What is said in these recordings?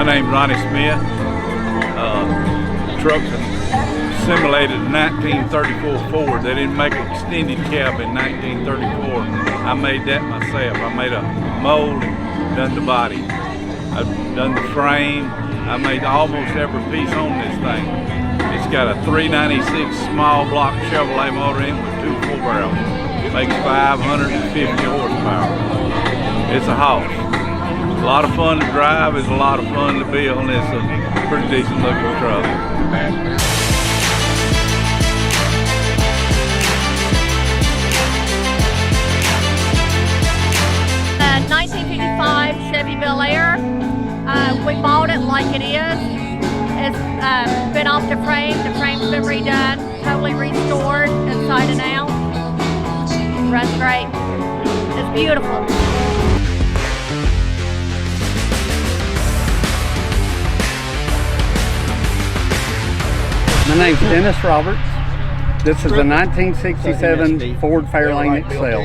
name's Ronnie Smith. Truck's simulated 1934 Ford. They didn't make an extended cab in 1934. I made that myself. I made a mold and done the body. I've done the frame. I made almost every piece on this thing. It's got a 396 small block Chevrolet motor in with 2 4-barrels. Makes 550 horsepower. It's a house. A lot of fun to drive. It's a lot of fun to build, and it's a pretty decent looking truck. 1955 Chevy Bel Air. We bought it like it is. It's been off the frame. The frame's been redone, totally restored inside and out. Runs great. It's beautiful. My name's Dennis Roberts. This is a 1967 Ford Fairlane Excel.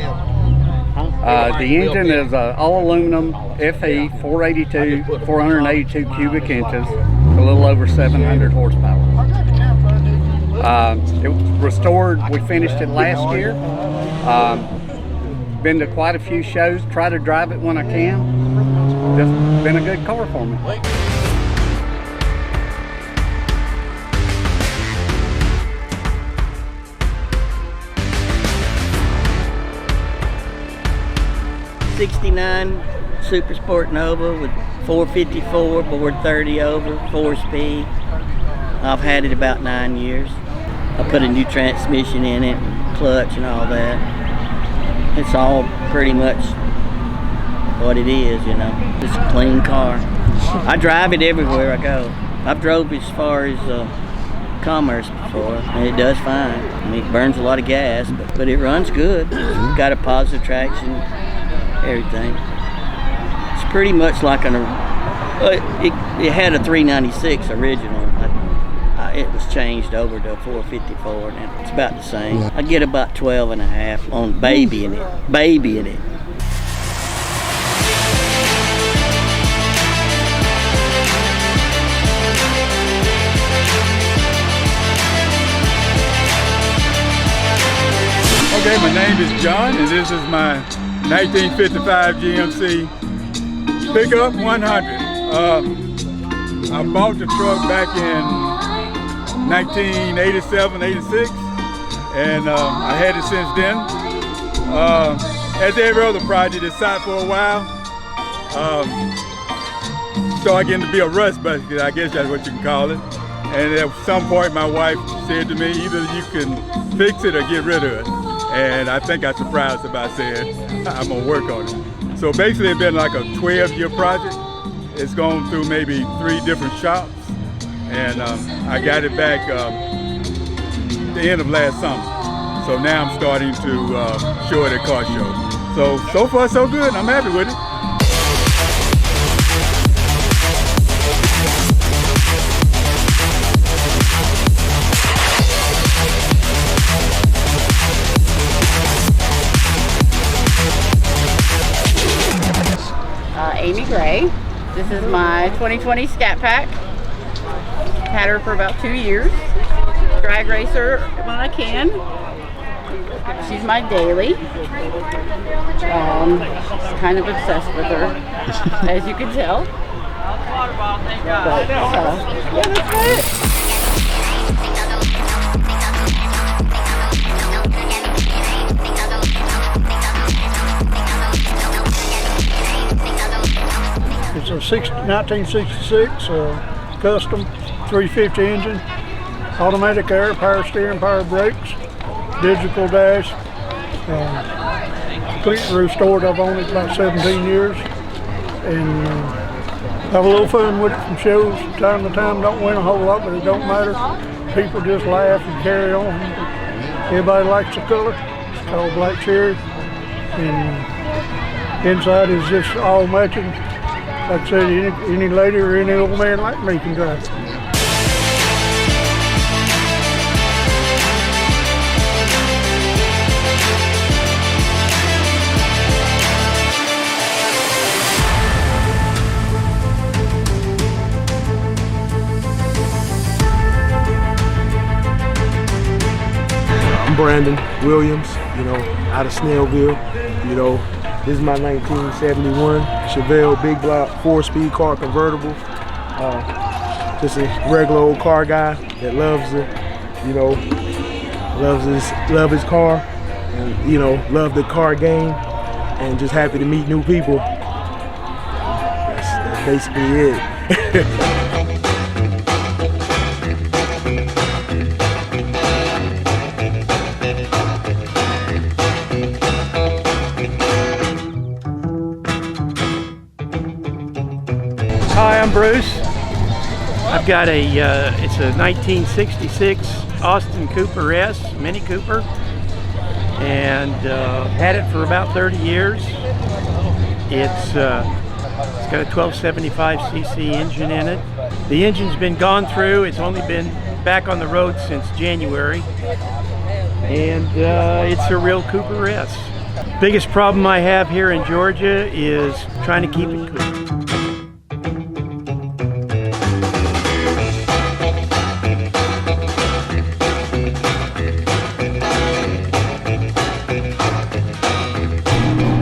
The engine is all aluminum FE 482 cubic inches, a little over 700 horsepower. It was restored. We finished it last year. Been to quite a few shows. Try to drive it when I can. Just been a good car for me. '69 Super Sport Nova with 454, board 30 over, 4-speed. I've had it about 9 years. I put a new transmission in it, clutch and all that. It's all pretty much what it is, you know. Just a clean car. I drive it everywhere I go. I've drove as far as Commerce before, and it does fine. I mean, it burns a lot of gas, but it runs good. It's got a positive traction, everything. It's pretty much like an, it had a 396 original. It was changed over to a 454, and it's about the same. I get about 12 and a half on baby in it. Okay, my name is John, and this is my 1955 GMC Pickup 100. I bought the truck back in 1987, 86, and I had it since then. As every other project, it sat for a while. Started getting to be a rust bucket, I guess that's what you can call it. And at some point, my wife said to me, either you can fix it or get rid of it. And I think I surprised her by saying, I'm gonna work on it. So basically, it's been like a 12-year project. It's gone through maybe 3 different shops. And I got it back the end of last summer. So now I'm starting to show it at Car Show. So far so good, I'm happy with it. Amy Gray. This is my 2020 Scat Pack. Had her for about 2 years. Drag racer when I can. She's my daily. Kind of obsessed with her, as you can tell. But, yeah, that's it. It's a 1966 custom 350 engine, automatic air, power steering, power brakes, digital dash, completely restored. I've owned it about 17 years, and have a little fun with it from shows. Time to time, don't win a whole lot, but it don't matter. People just laugh and carry on. Everybody likes the color. It's called Black Cherry, and inside is just all matching. Like I said, any lady or any old man like me can drive it. I'm Brandon Williams, you know, out of Snellville. You know, this is my 1971 Chevelle Big Block 4-speed car convertible. Just a regular old car guy that loves it, you know, love his car, and you know, love the car game, and just happy to meet new people. That's basically it. Hi, I'm Bruce. I've got it's a 1966 Austin Cooper S, Mini Cooper, and had it for about 30 years. It's got a 1275cc engine in it. The engine's been gone through. It's only been back on the road since January, and it's a real Cooper S. Biggest problem I have here in Georgia is trying to keep it cool.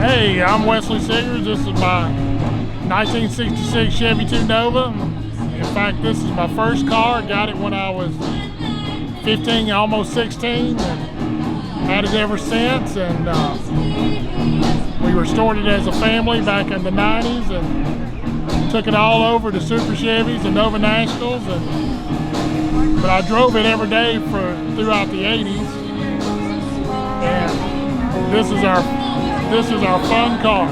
Hey, I'm Wesley Siggers. This is my 1966 Chevy 2 Nova. In fact, this is my first car. I got it when I was 15, almost 16, and had it ever since. And we restored it as a family back in the 90s and took it all over to Super Chevys and Nova Nationals. But I drove it every day throughout the 80s. And this is our fun car.